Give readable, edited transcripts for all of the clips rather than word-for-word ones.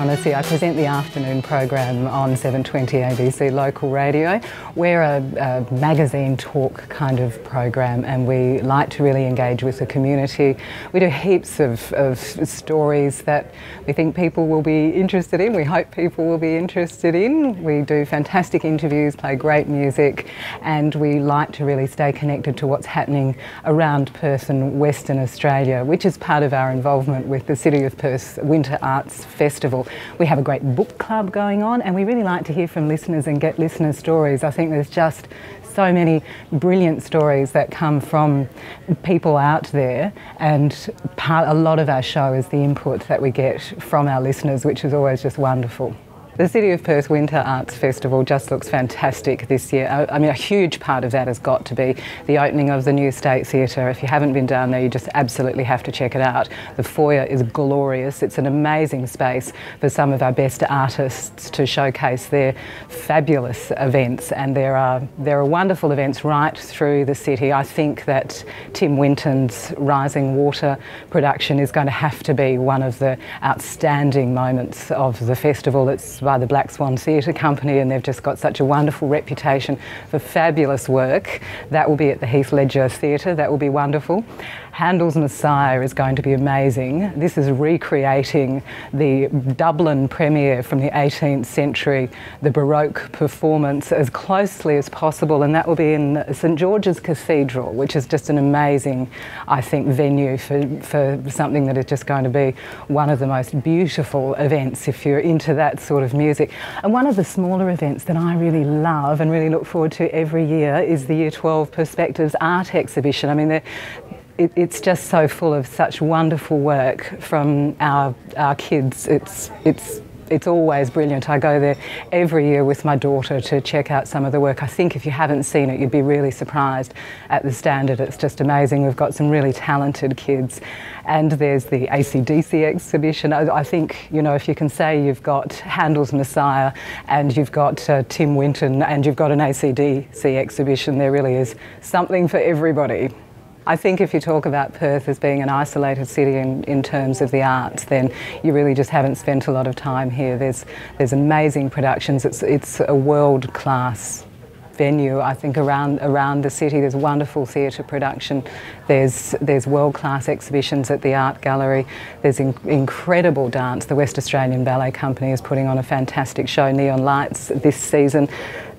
O'Shaughnessy. I present the afternoon program on 720 ABC Local Radio. We're a magazine talk kind of program, and we like to really engage with the community. We do heaps of stories that we think people will be interested in. We hope people will be interested in. We do fantastic interviews, play great music, and we like to really stay connected to what's happening around Perth and Western Australia, which is part of our involvement with the City of Perth's Winter Arts Festival. We have a great book club going on, and we really like to hear from listeners and get listener stories. I think there's just so many brilliant stories that come from people out there, and a lot of our show is the input that we get from our listeners, which is always just wonderful. The City of Perth Winter Arts Festival just looks fantastic this year. I mean, a huge part of that has got to be the opening of the new State Theatre. If you haven't been down there, you just absolutely have to check it out. The foyer is glorious. It's an amazing space for some of our best artists to showcase their fabulous events, and there are wonderful events right through the city. I think that Tim Winton's Rising Water production is going to have to be one of the outstanding moments of the festival. It's by the Black Swan Theatre Company, and they've just got such a wonderful reputation for fabulous work. That will be at the Heath Ledger Theatre. That will be wonderful. Handel's Messiah is going to be amazing. This is recreating the Dublin premiere from the 18th century, the Baroque performance, as closely as possible, and that will be in St George's Cathedral, which is just an amazing, I think, venue for something that is just going to be one of the most beautiful events if you're into that sort of music. And one of the smaller events that I really love and really look forward to every year is the Year 12 Perspectives Art Exhibition. I mean, it's just so full of such wonderful work from our kids. It's always brilliant. I go there every year with my daughter to check out some of the work. I think if you haven't seen it, you'd be really surprised at the standard. It's just amazing. We've got some really talented kids. And there's the AC/DC exhibition. I think, you know, if you can say you've got Handel's Messiah and you've got Tim Winton and you've got an AC/DC exhibition, there really is something for everybody. I think if you talk about Perth as being an isolated city in terms of the arts, then you really just haven't spent a lot of time here. There's amazing productions. It's a world-class venue, I think, around the city. There's wonderful theatre production. There's world-class exhibitions at the Art Gallery. There's incredible dance. The West Australian Ballet Company is putting on a fantastic show, Neon Lights, this season.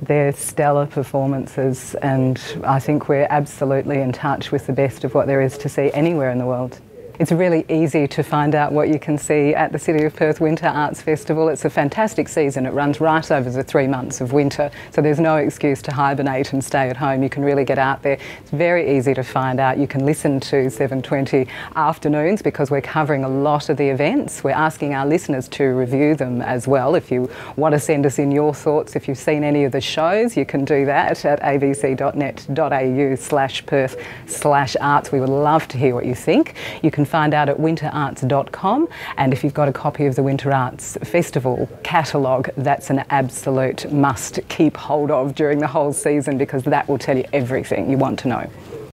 They're stellar performances, and I think we're absolutely in touch with the best of what there is to see anywhere in the world. It's really easy to find out what you can see at the City of Perth Winter Arts Festival. It's a fantastic season. It runs right over the 3 months of winter, so there's no excuse to hibernate and stay at home. You can really get out there. It's very easy to find out. You can listen to 720 afternoons because we're covering a lot of the events. We're asking our listeners to review them as well. If you want to send us in your thoughts, if you've seen any of the shows, you can do that at abc.net.au/Perth/arts. We would love to hear what you think. You can find out at winterarts.com, and if you've got a copy of the Winter Arts Festival catalogue, that's an absolute must keep hold of during the whole season, because that will tell you everything you want to know.